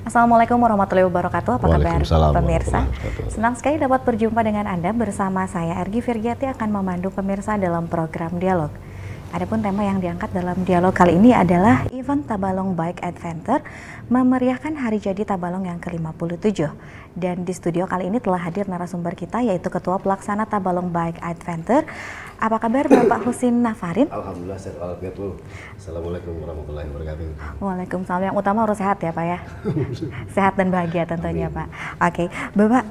Assalamualaikum warahmatullahi wabarakatuh. Apa kabar Waalaikumsalam pemirsa? warahmatullahi wabarakatuh. Senang sekali dapat berjumpa dengan Anda. Bersama saya Ergi Virgiati akan memandu pemirsa dalam program Dialog. Adapun tema yang diangkat dalam dialog kali ini adalah event Tabalong Bike Adventure memeriahkan hari jadi Tabalong yang ke-57. Dan di studio kali ini telah hadir narasumber kita yaitu Ketua Pelaksana Tabalong Bike Adventure. Apa kabar Bapak Husin Nafarin? Alhamdulillah sehat walafiat Bu. Assalamualaikum warahmatullahi wabarakatuh. Waalaikumsalam. Yang utama harus sehat ya Pak ya. Sehat dan bahagia tentunya Pak. Oke, Bapak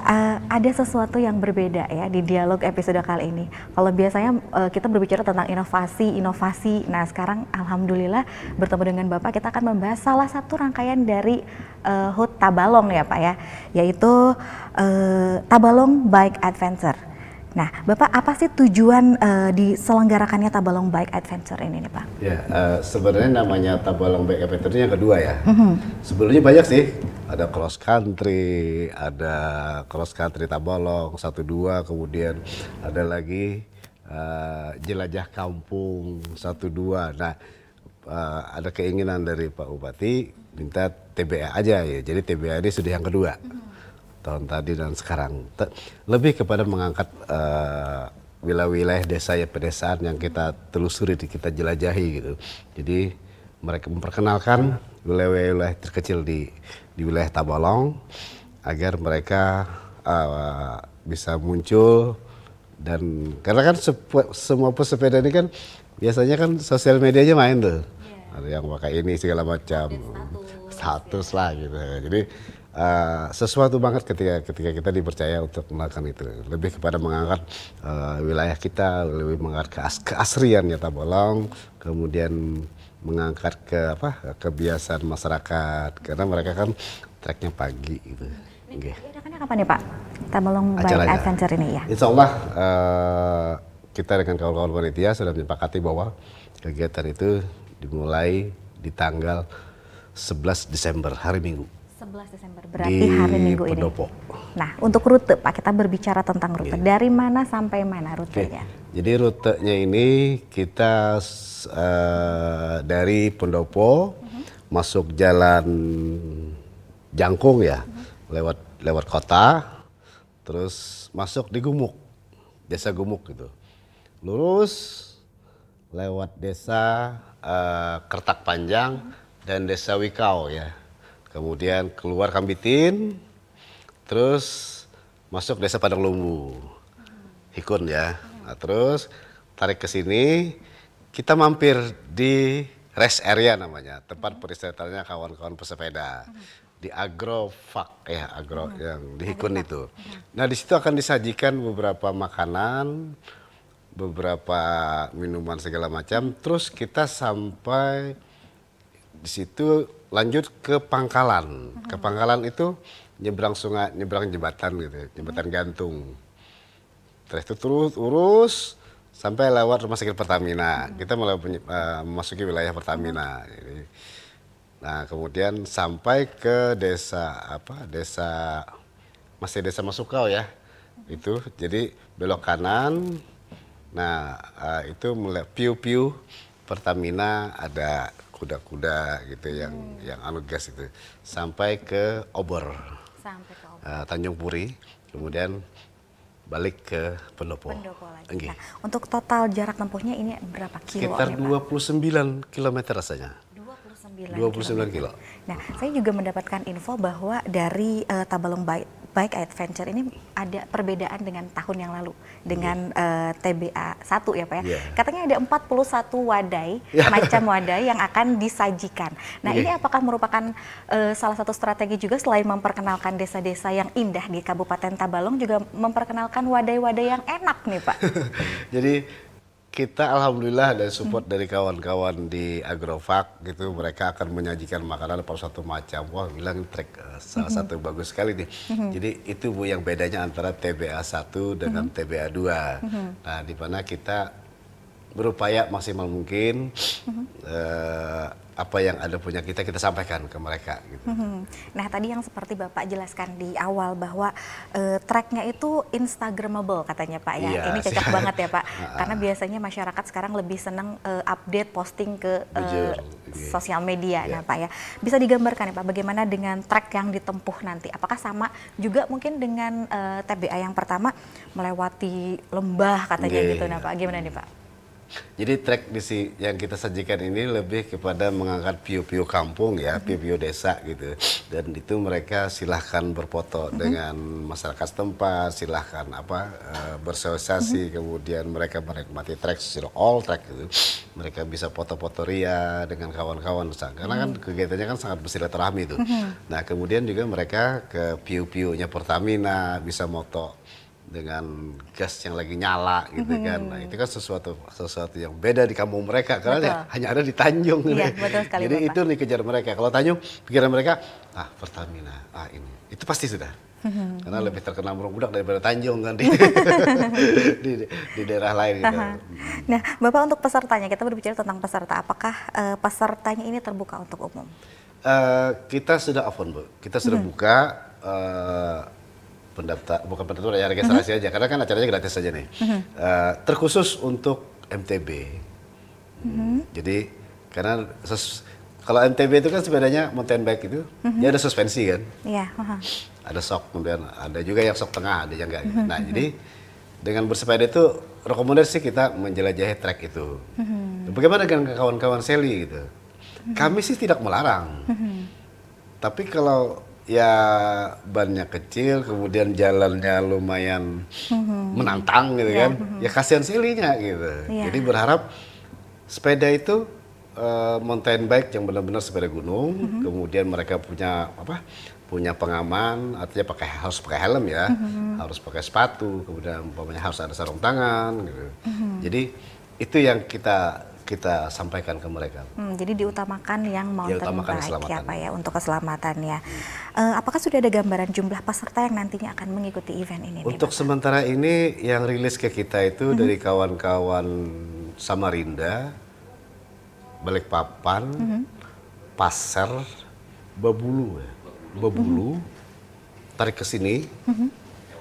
ada sesuatu yang berbeda ya di dialog episode kali ini. Kalau biasanya kita berbicara tentang inovasi. Nah sekarang alhamdulillah bertemu dengan Bapak kita akan membahas salah satu rangkaian dari HUT Tabalong ya Pak ya, yaitu Tabalong Bike Adventure. Nah, Bapak apa sih tujuan diselenggarakannya Tabalong Bike Adventure ini nih Pak? Ya, sebenarnya namanya Tabalong Bike Adventure yang kedua ya. Sebelumnya banyak sih, ada cross country Tabalong 1-2, kemudian ada lagi jelajah kampung 1-2. Nah, ada keinginan dari Pak Bupati minta TBA aja ya. Jadi TBA ini sudah yang kedua. Tahun tadi dan sekarang lebih kepada mengangkat wilayah-wilayah desa ya pedesaan yang kita telusuri, kita jelajahi gitu. Jadi mereka memperkenalkan wilayah-wilayah terkecil di wilayah Tabalong agar mereka bisa muncul. Dan karena kan semua pesepeda ini kan biasanya kan sosial medianya main tuh, ada yang pakai ini segala macam status lah gitu. Jadi sesuatu banget ketika kita dipercaya untuk melakukan itu, lebih kepada mengangkat wilayah kita, lebih mengangkat keasriannya Tabalong, kemudian mengangkat kebiasaan masyarakat karena mereka kan treknya pagi gitu. Ini adakannya kapan nih Pak? Tabalong Bike Adventure ini ya? Insya Allah kita dengan kawan-kawan panitia sudah menyepakati bahwa kegiatan itu dimulai di tanggal 11 Desember, hari Minggu. 11 Desember, berarti hari Minggu ini. Pendopo. Nah, untuk rute Pak, kita berbicara tentang rute. Dari mana sampai mana rutenya? Jadi rutenya ini kita dari Pendopo masuk jalan Jangkung ya, lewat kota, terus masuk di Gumuk, desa Gumuk gitu. Lurus lewat desa Kertak Panjang dan desa Wikau ya. Kemudian keluar Kambitin, terus masuk desa Padang Lumbu, Hikun ya. Nah, terus tarik ke sini, kita mampir di rest area namanya, tempat peristirahatannya kawan-kawan pesepeda di Agrofak ya, yang di Hikun itu. Nah di situ akan disajikan beberapa makanan, beberapa minuman segala macam. Terus kita sampai di situ lanjut ke Pangkalan. Ke Pangkalan itu nyebrang sungai, nyebrang jembatan gitu, jembatan gantung. Terus itu terus urus sampai lewat rumah sakit Pertamina. Kita mulai memasuki wilayah Pertamina. Jadi, nah kemudian sampai ke desa masih desa Masukau ya. Itu jadi belok kanan. Nah itu mulai piu-piu Pertamina, ada kuda-kuda gitu yang anu gas itu sampai ke Obor, Tanjung Puri, kemudian balik ke Pendopo. Lagi. Nah, untuk total jarak tempuhnya ini berapa kilo? Sekitar 29 km rasanya. 29 kilo. Nah, saya juga mendapatkan info bahwa dari Tabalong Bike Adventure ini ada perbedaan dengan tahun yang lalu dengan TBA 1 ya Pak ya. Katanya ada 41 wadai, macam wadai yang akan disajikan. Nah, ini apakah merupakan salah satu strategi juga selain memperkenalkan desa-desa yang indah di Kabupaten Tabalong, juga memperkenalkan wadai-wadai yang enak nih Pak? Jadi kita alhamdulillah ada support dari kawan-kawan di Agrofak gitu, mereka akan menyajikan makanan per satu macam. Wah, bilang trek salah satu bagus sekali nih. Jadi itu Bu yang bedanya antara TBA 1 dengan TBA 2. Nah, di mana kita berupaya maksimal mungkin apa yang ada punya kita sampaikan ke mereka gitu. Nah tadi yang seperti Bapak jelaskan di awal bahwa tracknya itu Instagramable katanya Pak ya. Iya, Ini cocok banget ya Pak. Karena biasanya masyarakat sekarang lebih senang update posting ke sosial media. Nah Pak ya, bisa digambarkan ya Pak bagaimana dengan track yang ditempuh nanti? Apakah sama juga mungkin dengan TBA yang pertama melewati lembah katanya gitu? Nah Pak, gimana nih Pak? Jadi track yang kita sajikan ini lebih kepada mengangkat view-view kampung ya, view-view desa gitu. Dan itu mereka silahkan berfoto dengan masyarakat setempat, silahkan bersosialisasi, kemudian mereka menikmati track, all track gitu. Mereka bisa foto-foto ria dengan kawan-kawan, karena kan kegiatannya kan sangat bersilaturahmi itu. Nah kemudian juga mereka ke view-viewnya Pertamina, bisa moto dengan gas yang lagi nyala gitu kan. Nah, itu kan sesuatu yang beda di kampung mereka karena hanya ada di Tanjung. Iya, betul sekali, jadi Bapak. itu dikejar mereka. Kalau Tanjung pikiran mereka Pertamina, ini. Itu pasti sudah. Karena lebih terkenal budak daripada Tanjung kan di daerah lain gitu. Nah, Bapak untuk pesertanya, kita berbicara tentang peserta. Apakah pesertanya ini terbuka untuk umum? Kita sudah open, Bu. Kita sudah buka bukan pendaftar ya, registrasi aja karena kan acaranya gratis saja nih. Terkhusus untuk MTB. Jadi karena kalau MTB itu kan sepedanya mountain bike itu dia ada suspensi kan. Iya. Ada sok, kemudian ada juga yang sok tengah, ada yang enggak. Nah jadi dengan bersepeda itu rekomendasi kita menjelajahi trek itu. Bagaimana dengan kawan-kawan Sally gitu? Kami sih tidak melarang. Tapi kalau ya bannya kecil, kemudian jalannya lumayan menantang gitu kan, ya kasihan Sally-nya gitu. Jadi berharap sepeda itu mountain bike yang benar-benar sepeda gunung, kemudian mereka punya pengaman, artinya harus pakai helm ya, harus pakai sepatu, kemudian umpamanya harus ada sarung tangan gitu. Jadi itu yang kita sampaikan ke mereka. Jadi diutamakan yang mountain bike ya Pak ya, untuk keselamatannya. Apakah sudah ada gambaran jumlah peserta yang nantinya akan mengikuti event ini? Untuk sementara ini yang rilis ke kita itu dari kawan-kawan Samarinda, Balikpapan, Pasir, Babulu, tarik ke sini.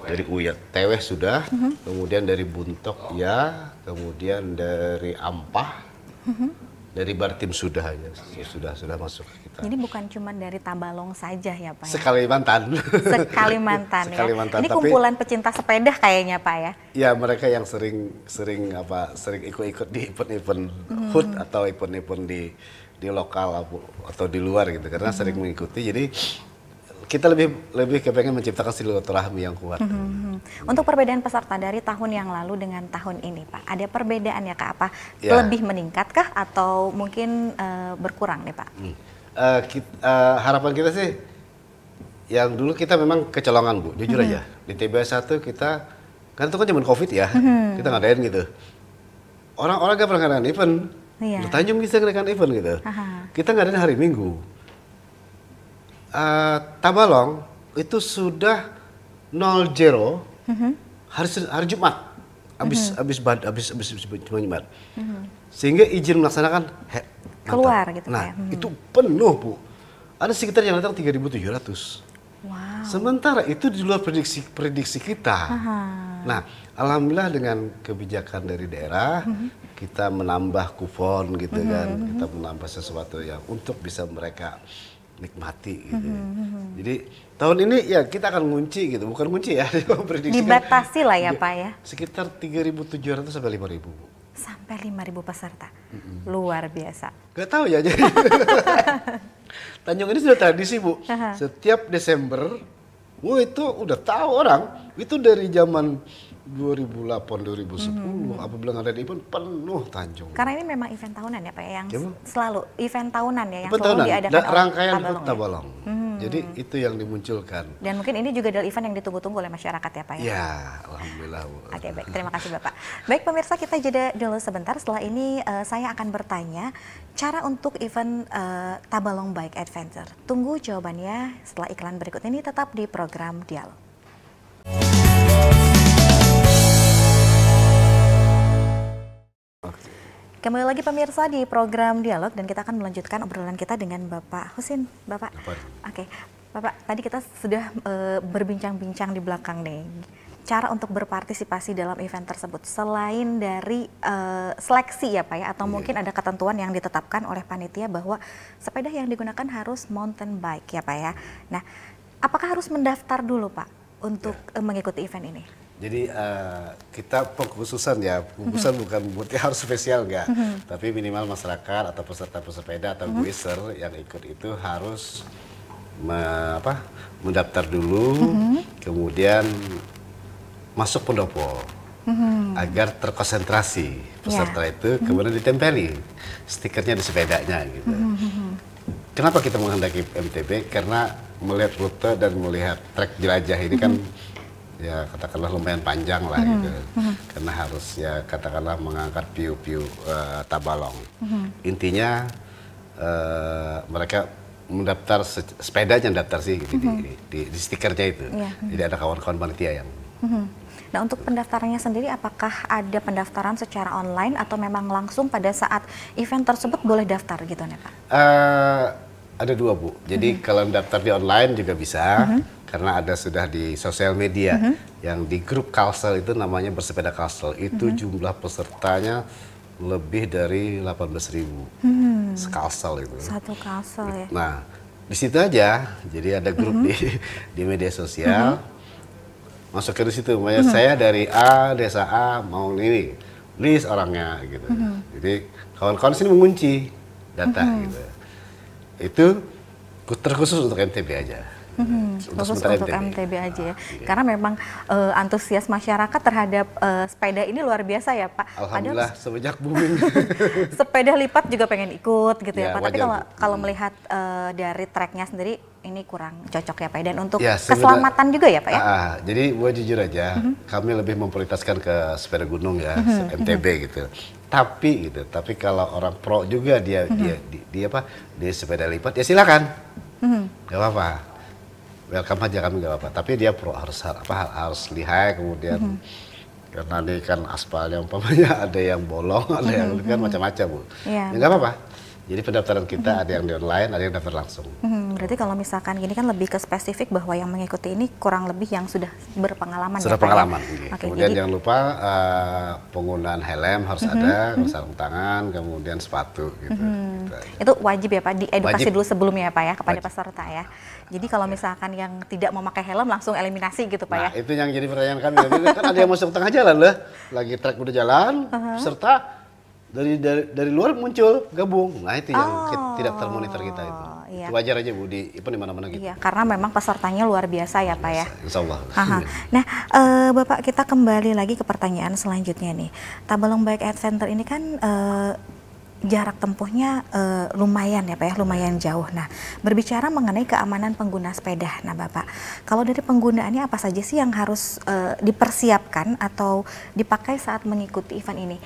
Dari Uyat Teweh sudah, kemudian dari Buntok ya, kemudian dari Ampah, dari Bartim sudah masuk ke kita. Jadi bukan cuma dari Tabalong saja ya Pak? Sekalimantan. Sekalimantan ya. Sekalimantan, ini kumpulan pecinta sepeda kayaknya Pak ya? Ya mereka yang sering ikut-ikut di event-event hood atau event-event di lokal atau di luar gitu, karena sering mengikuti. Jadi kita lebih kepengen menciptakan silaturahmi yang kuat. Untuk perbedaan peserta dari tahun yang lalu dengan tahun ini, Pak, ada perbedaan ya Kak? Apa lebih meningkatkah atau mungkin berkurang nih Pak? Harapan kita sih, yang dulu kita memang kecolongan Bu, jujur aja. Di TBA 1 kita, kan itu kan zaman Covid ya, kita ngadain gitu. Orang-orang gak pernah ngadain event, di Tanjung bisa ngadain event gitu. Kita ngadain hari Minggu. Tabalong itu sudah 0-0 hari Jumat habis Jumat, sehingga izin melaksanakan keluar gitu. Nah itu penuh Bu, ada sekitar yang datang 3.700. Sementara itu di luar prediksi kita. Nah alhamdulillah dengan kebijakan dari daerah kita menambah kupon gitu kan, kita menambah sesuatu yang untuk bisa mereka nikmati gitu. Jadi tahun ini ya kita akan ngunci gitu, bukan ngunci ya, dibatasi lah ya Pak ya. Sekitar 3.700 sampai 5.000. Sampai 5.000 peserta, luar biasa. Gak tahu ya jadi. Tanjung ini sudah tradisi Bu, setiap Desember, itu udah tahu orang, itu dari zaman 2008-2010 apabila ada event penuh Tanjung. Karena ini memang event tahunan ya Pak yang selalu event tahunan ya yang event selalu diadakan oleh rangkaian Tabalong. Jadi itu yang dimunculkan. Dan mungkin ini juga adalah event yang ditunggu-tunggu oleh masyarakat ya Pak ya. Ya, alhamdulillah Bu. Oke, baik, terima kasih Bapak. Baik pemirsa, kita jeda dulu sebentar. Setelah ini saya akan bertanya cara untuk event Tabalong Bike Adventure. Tunggu jawabannya setelah iklan berikut ini, tetap di program Dialog. Kembali lagi pemirsa di program Dialog dan kita akan melanjutkan obrolan kita dengan Bapak Husin. Bapak, oke. Bapak, tadi kita sudah berbincang-bincang di belakang nih. Cara untuk berpartisipasi dalam event tersebut selain dari seleksi ya Pak ya, atau mungkin ada ketentuan yang ditetapkan oleh panitia bahwa sepeda yang digunakan harus mountain bike ya Pak ya. Nah, apakah harus mendaftar dulu Pak untuk mengikuti event ini? Jadi kita pengkhususan ya, pengkhususan bukan berarti harus spesial enggak, tapi minimal masyarakat atau peserta pesepeda atau user yang ikut itu harus mendaftar dulu, kemudian masuk pendopo agar terkonsentrasi peserta itu, kemudian ditempeli stikernya di sepedanya gitu. Kenapa kita menghendaki MTB? Karena melihat rute dan melihat trek jelajah ini kan ya katakanlah lumayan panjang lah gitu, karena harus ya katakanlah mengangkat piu-piu Tabalong. Intinya mereka mendaftar sepedanya daftar sih gitu, di stikernya itu. Jadi ada kawan-kawan panitia yang. Nah, untuk pendaftarannya sendiri apakah ada pendaftaran secara online atau memang langsung pada saat event tersebut boleh daftar gitu nih Pak? Ada dua Bu. Jadi kalau daftar di online juga bisa. Karena ada sudah di sosial media yang di grup Kalsel itu namanya Bersepeda Kalsel itu jumlah pesertanya lebih dari 18.000 sekalsel itu. Satu Kalsel ya. Nah di situ aja jadi ada grup di media sosial, masuk ke situ. Saya dari A, desa A mau ini list orangnya gitu. Jadi kawan-kawan sini mengunci data gitu. Itu terkhusus untuk MTB aja. Khusus untuk MTB aja ya. Karena memang antusias masyarakat terhadap sepeda ini luar biasa ya Pak. Alhamdulillah semenjak booming. Sepeda lipat juga pengen ikut gitu ya Pak. Tapi wajar, kalau melihat dari treknya sendiri ini kurang cocok ya Pak. Dan untuk ya, keselamatan juga ya Pak ya. Jadi gue jujur aja, kami lebih memprioritaskan ke sepeda gunung ya, MTB gitu. Tapi kalau orang pro juga dia sepeda lipat ya silakan. Gak apa-apa. Welcome aja, kami gak apa-apa. Tapi dia pro harus lihai, kemudian karena ini kan aspalnya umpamanya ada yang bolong, ada yang kan macam-macam Bu. Ya nggak apa-apa. Jadi pendaftaran kita ada yang di online, ada yang daftar langsung. Berarti kalau misalkan gini kan lebih ke spesifik bahwa yang mengikuti ini kurang lebih yang sudah berpengalaman. Sudah pengalaman. Oke, kemudian jadi, jangan lupa penggunaan helm harus ada, sarung tangan, kemudian sepatu gitu. Itu wajib ya Pak, diedukasi Wajib. dulu sebelumnya ya Pak ya kepada Wajib. peserta ya. Jadi kalau misalkan yang tidak memakai helm langsung eliminasi gitu Pak ya. Itu yang jadi pertanyaan kami. Kan ada yang masuk tengah jalan lah, lagi trek udah jalan, peserta dari luar muncul gabung. Nah itu yang tidak termonitor kita itu. Iya. Itu wajar aja Bu di mana-mana gitu. Iya, karena memang pesertanya luar biasa ya Pak ya. Insya Allah. Nah, Bapak kita kembali lagi ke pertanyaan selanjutnya nih. Tabalong Bike Center ini kan jarak tempuhnya lumayan ya Pak ya, lumayan jauh. Nah, berbicara mengenai keamanan pengguna sepeda. Nah Bapak, kalau dari penggunaannya apa saja sih yang harus dipersiapkan atau dipakai saat mengikuti event ini?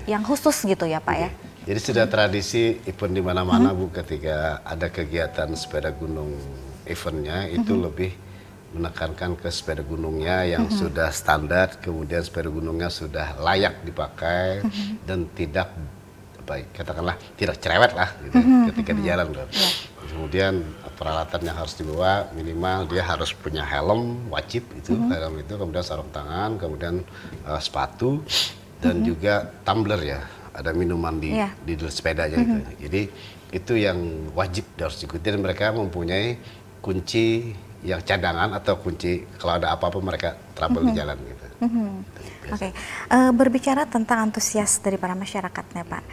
Yang khusus gitu ya Pak ya? Jadi sudah tradisi event di mana-mana Bu, ketika ada kegiatan sepeda gunung eventnya itu lebih menekankan ke sepeda gunungnya yang sudah standar, kemudian sepeda gunungnya sudah layak dipakai dan tidak katakanlah tidak cerewet lah gitu, ketika di jalan kan. Kemudian peralatan yang harus dibawa minimal dia harus punya helm wajib itu, helm itu, kemudian sarung tangan, kemudian sepatu dan juga tumbler ya, ada minuman di sepedanya gitu. Jadi itu yang wajib harus diikuti dan mereka mempunyai kunci yang cadangan atau kunci kalau ada apa-apa mereka trouble di jalan gitu. Oke. Berbicara tentang antusias dari para masyarakatnya Pak,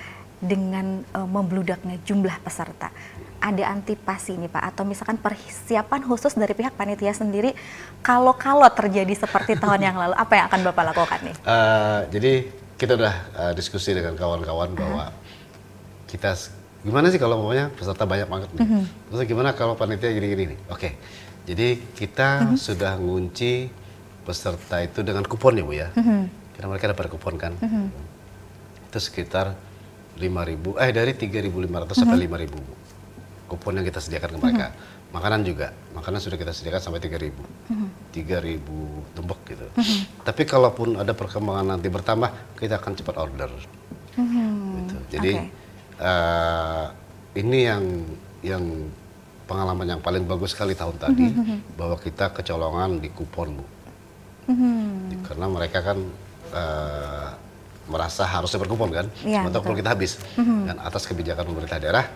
dengan membludaknya jumlah peserta, ada antipasi nih Pak, atau misalkan persiapan khusus dari pihak panitia sendiri kalau terjadi seperti tahun yang lalu, apa yang akan Bapak lakukan nih? Jadi kita udah diskusi dengan kawan-kawan bahwa kita gimana sih kalau umpamanya peserta banyak banget nih, terus gimana kalau panitia gini-gini nih? Oke, jadi kita sudah ngunci peserta itu dengan kupon ya Bu ya, karena mereka dapat kupon kan, itu sekitar 5.000, dari 3.500 sampai 5.000 kupon yang kita sediakan ke mereka. Makanan juga, makanan sudah kita sediakan sampai 3.000 tumbuk gitu. Tapi kalaupun ada perkembangan nanti bertambah, kita akan cepat order. Gitu. Jadi ini yang pengalaman yang paling bagus sekali tahun tadi, bahwa kita kecolongan di kupon, Bu. Karena mereka kan merasa harusnya berkupon kan, sementara kalau kita habis. Dan atas kebijakan pemerintah daerah,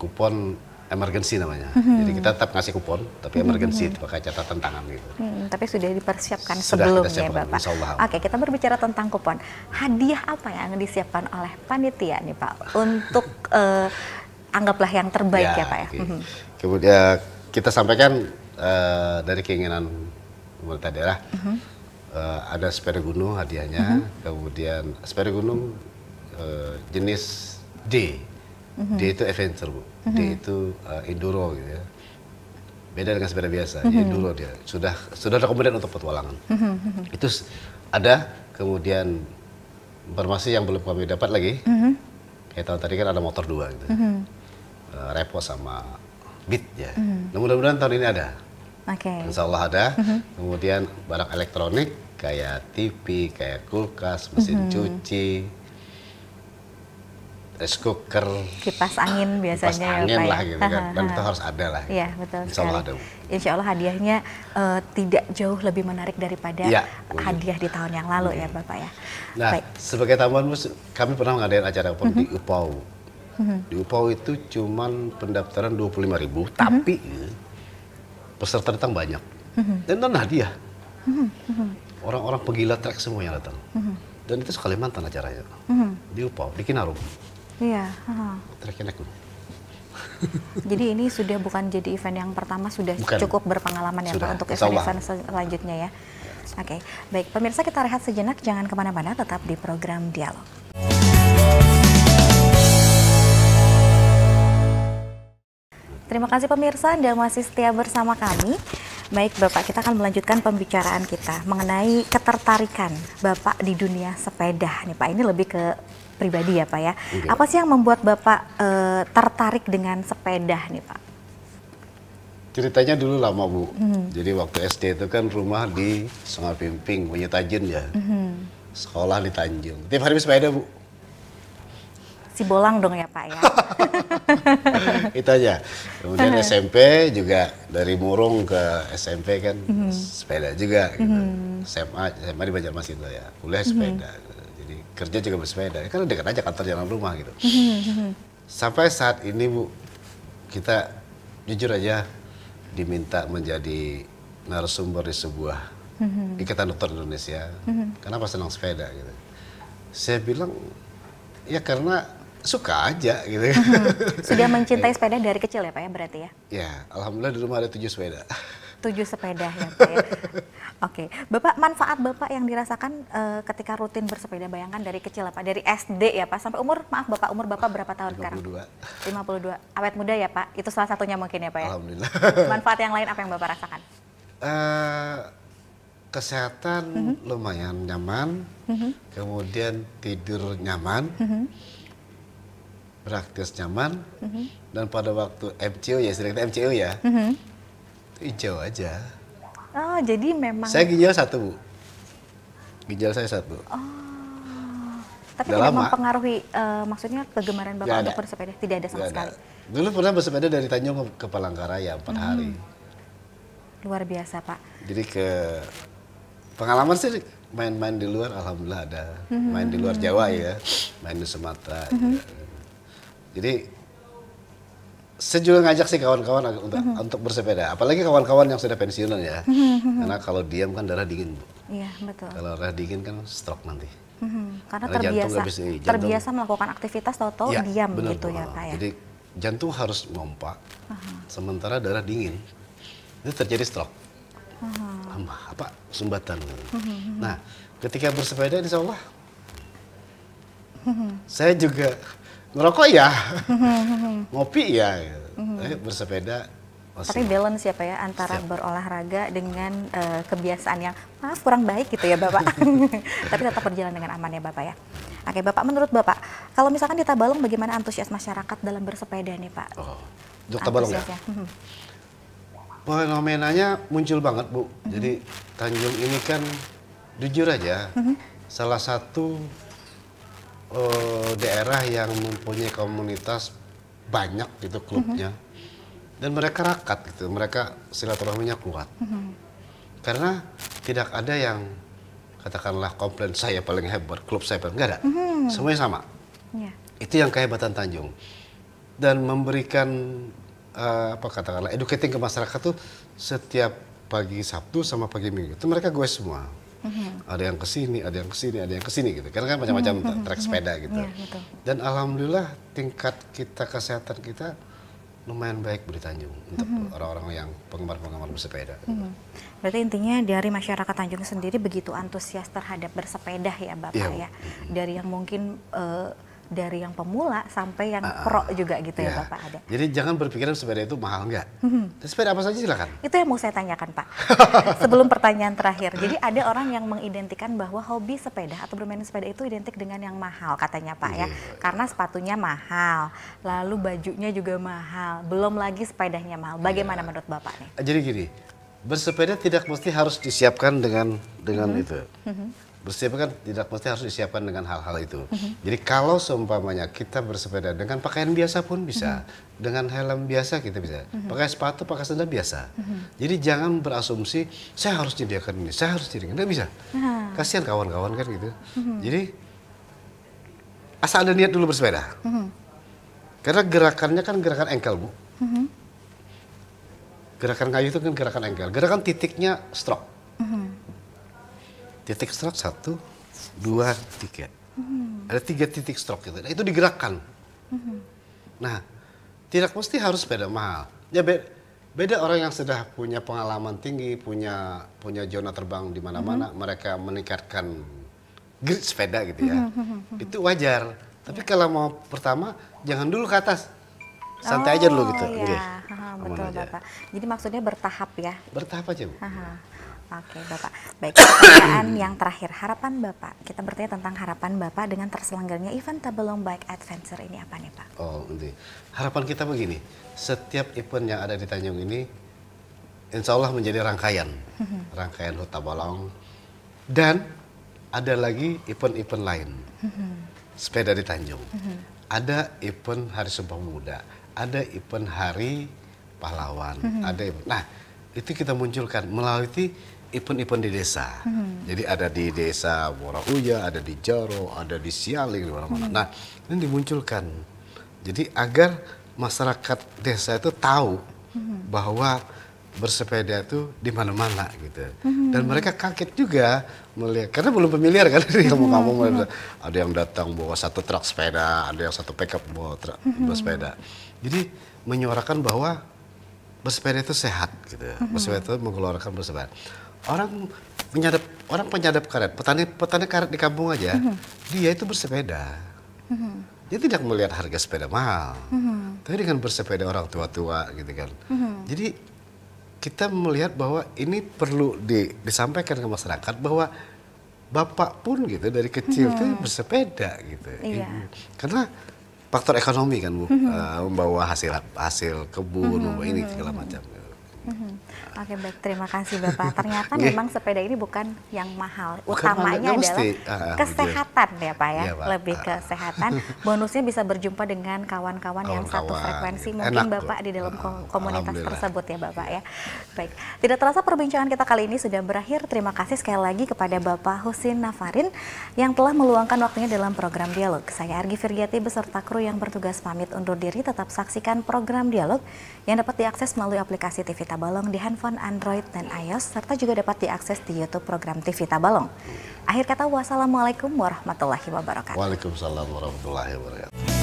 kupon emergency namanya. Jadi kita tetap ngasih kupon, tapi emergency pakai catatan tangan gitu. Tapi sudah dipersiapkan sebelumnya, Bapak. Oke, kita berbicara tentang kupon. Hadiah apa yang disiapkan oleh panitia nih, Pak, untuk anggaplah yang terbaik ya, Pak ya. Kemudian kita sampaikan dari keinginan pemerintah daerah, ada sepeda gunung hadiahnya, kemudian sepeda gunung jenis D. D itu adventure, Bu. D itu enduro gitu ya. Beda dengan sepeda biasa, enduro dia. Sudah ada kemudian untuk petualangan. Itu ada, kemudian informasi yang belum kami dapat lagi. Kayak tahun tadi kan ada motor 2 gitu. Repo sama Beat ya. Nah, mudah-mudahan tahun ini ada. Insya Allah ada. Kemudian barang elektronik kayak TV, kayak kulkas, mesin cuci, rice cooker, kipas angin biasanya, kipas angin ya, lah gitu kan, dan itu harus ada lah. Iya, betul Insya Allah ada. Insya Allah hadiahnya tidak jauh lebih menarik daripada hadiah di tahun yang lalu ya, Bapak ya. Nah, sebagai tambahan, kami pernah mengadakan acara di UPAU. Di UPAU itu cuman pendaftaran 25.000, tapi peserta datang banyak. Dan itu hadiah. Orang-orang pegila trek semua yang datang. Dan itu Kalimantan acaranya. Di UPAU, di Kinarum. Iya. Treknya naik gunung. Jadi ini sudah bukan jadi event yang pertama, sudah cukup berpengalaman ya, Pak, untuk event-event selanjutnya ya. Oke, baik pemirsa, kita rehat sejenak, jangan kemana-mana, tetap di program Dialog. Terima kasih pemirsa, Anda masih setia bersama kami. Baik Bapak, kita akan melanjutkan pembicaraan kita mengenai ketertarikan Bapak di dunia sepeda nih, Pak. Ini lebih ke pribadi ya, Pak ya. Apa sih yang membuat Bapak tertarik dengan sepeda nih, Pak? Ceritanya dulu lama, Bu. Jadi waktu SD itu kan rumah di Sungai Pimping, punya Tajin ya. Sekolah di Tanjung. Tiap hari sepeda, Bu. Si bolang dong ya, Pak ya. Itu aja. Kemudian SMP juga dari Murung ke SMP kan sepeda juga gitu. SMA di Banjarmasin ya. Kuliah sepeda. Jadi kerja juga bersepeda. Kan dekat aja kantor jalan rumah gitu. Sampai saat ini, Bu, kita jujur aja diminta menjadi narasumber di sebuah Ikatan Dokter Indonesia. Kenapa senang sepeda gitu. Saya bilang ya karena suka aja gitu. Sudah mencintai sepeda dari kecil ya, Pak ya, berarti ya? Ya, alhamdulillah di rumah ada 7 sepeda. 7 sepeda ya, Pak ya. Oke, Bapak, manfaat Bapak yang dirasakan ketika rutin bersepeda, bayangkan dari kecil ya, Pak, dari SD ya, Pak, sampai umur, maaf Bapak, umur Bapak berapa tahun 52. Sekarang? 52. Awet muda ya, Pak? Itu salah satunya mungkin ya, Pak ya? Alhamdulillah. Manfaat yang lain apa yang Bapak rasakan? Kesehatan lumayan nyaman, kemudian tidur nyaman, beraktivitas nyaman, dan pada waktu MCO ya, istilah kita MCO ya, hijau aja. Oh, jadi memang... Saya ginjal 1, Bu. Ginjal saya 1. Oh. Tapi tidak mempengaruhi, maksudnya kegemaran Bapak untuk bersepeda? Tidak ada sama sekali? Dulu pernah bersepeda dari Tanjung ke Palangkaraya 4 hari. Luar biasa, Pak. Jadi pengalaman sih main-main di luar, alhamdulillah ada. Main di luar Jawa ya, main di Sumatera. Jadi saya juga ngajak sih kawan-kawan untuk bersepeda. Apalagi kawan-kawan yang sudah pensiunan ya. Karena kalau diam kan darah dingin, Bu. Iya, betul. Kalau darah dingin kan stroke nanti. Karena terbiasa melakukan aktivitas tahu-tahu diam gitu ya, Pak ya. Jadi jantung harus ngompak, sementara darah dingin. Itu terjadi stroke. Apa sumbatan. Nah, ketika bersepeda insya Allah saya juga ngerokok ya, ngopi ya, bersepeda. Tapi balance ya, Pak ya, antara berolahraga dengan kebiasaan yang maaf kurang baik gitu ya, Bapak. Tapi tetap berjalan dengan aman ya, Bapak ya. Oke, Bapak, menurut Bapak, kalau misalkan di Tabalong bagaimana antusias masyarakat dalam bersepeda nih, Pak? Untuk Tabalong ya? Fenomenanya muncul banget, Bu. Jadi Tanjung ini kan jujur aja salah satu daerah yang mempunyai komunitas banyak gitu klubnya, dan mereka rakat gitu, mereka silaturahminya kuat. Karena tidak ada yang katakanlah komplain saya paling hebat, klub saya paling, nggak ada, semuanya sama. Itu yang kehebatan Tanjung, dan memberikan apa katakanlah educating ke masyarakat tuh setiap pagi Sabtu sama pagi Minggu itu mereka gue semua. Ada yang kesini, ada yang kesini, ada yang kesini gitu. Karena kan macam-macam trek sepeda gitu. Dan alhamdulillah tingkat kita kesehatan kita lumayan baik di Tanjung untuk orang-orang yang penggemar-penggemar bersepeda. Berarti intinya dari masyarakat Tanjung sendiri begitu antusias terhadap bersepeda ya Bapak ya. Dari yang mungkin dari yang pemula sampai yang pro juga gitu ya Bapak ada. Jadi jangan berpikiran sepeda itu mahal, enggak. Sepeda apa saja silakan. Itu yang mau saya tanyakan Pak. Sebelum pertanyaan terakhir. Jadi ada orang yang mengidentikan bahwa hobi sepeda atau bermain sepeda itu identik dengan yang mahal katanya Pak ya. Karena sepatunya mahal, lalu bajunya juga mahal, belum lagi sepedanya mahal. Bagaimana menurut Bapak nih? Jadi gini, bersepeda tidak mesti harus disiapkan dengan itu. Bersepeda kan tidak mesti harus disiapkan dengan hal-hal itu. Jadi kalau seumpamanya kita bersepeda dengan pakaian biasa pun bisa, dengan helm biasa kita bisa, pakai sepatu, pakai sandal biasa. Jadi jangan berasumsi saya harus menyediakan ini, saya harus jadi nggak bisa. Kasihan kawan-kawan kan gitu. Jadi asal ada niat dulu bersepeda. Karena gerakannya kan gerakan engkel, Bu. Gerakan kayu itu kan gerakan engkel, gerakan titiknya stroke. Titik stroke 1, 2, 3. Ada 3 titik stroke gitu. Nah, itu digerakkan. Nah, tidak mesti harus sepeda mahal. Ya beda orang yang sudah punya pengalaman tinggi, punya zona terbang di mana-mana, mereka meningkatkan grit sepeda gitu ya. Itu wajar. Tapi kalau mau pertama, jangan dulu ke atas. Santai aja dulu gitu. Iya. Betul Bapak. Jadi maksudnya bertahap ya. Bertahap aja, Bu. Oke Bapak, baik, pertanyaan yang terakhir, harapan Bapak, kita bertanya tentang harapan Bapak dengan terselenggaranya event Tabalong Bike Adventure ini apa nih Pak? Oh, nanti. Harapan kita begini, setiap event yang ada di Tanjung ini, insya Allah menjadi rangkaian HUT Tabalong, dan ada lagi event-event lain, sepeda di Tanjung, ada event Hari Sumpah Pemuda, ada event Hari Pahlawan, ada event, nah itu kita munculkan melalui event-event di desa. Jadi ada di desa Worahuya, ada di Jaro, ada di Sialing, di mana-mana. Nah, ini dimunculkan. Jadi agar masyarakat desa itu tahu bahwa bersepeda itu di mana-mana gitu. Dan mereka kaget juga melihat, karena belum familiar kan di kampung-kampung. Ada yang datang bawa 1 truk sepeda, ada yang 1 pickup bawa sepeda. Jadi menyuarakan bahwa bersepeda itu sehat gitu. Bersepeda itu mengeluarkan bersepeda. Orang penyadap karet, petani karet di kampung aja, dia itu bersepeda. Dia tidak melihat harga sepeda mahal. Tapi dengan bersepeda orang tua-tua gitu kan. Jadi kita melihat bahwa ini perlu disampaikan ke masyarakat bahwa bapak pun gitu dari kecil tuh bersepeda gitu. Karena faktor ekonomi kan Bu, membawa hasil kebun, membawa ini segala macam. Oke baik, terima kasih Bapak. Ternyata memang sepeda ini bukan yang mahal, utamanya adalah kesehatan ya Pak ya, lebih kesehatan. Bonusnya bisa berjumpa dengan kawan-kawan yang satu frekuensi, mungkin Bapak di dalam komunitas tersebut ya Bapak ya. Baik, tidak terasa perbincangan kita kali ini sudah berakhir. Terima kasih sekali lagi kepada Bapak Husin Nafarin yang telah meluangkan waktunya dalam program Dialog. Saya Argi Firdiati beserta kru yang bertugas pamit undur diri. Tetap saksikan program Dialog yang dapat diakses melalui aplikasi TV Tabalong di handphone Android dan iOS, serta juga dapat diakses di YouTube program TV Tabalong. Akhir kata, wassalamualaikum warahmatullahi wabarakatuh. Waalaikumsalam warahmatullahi wabarakatuh.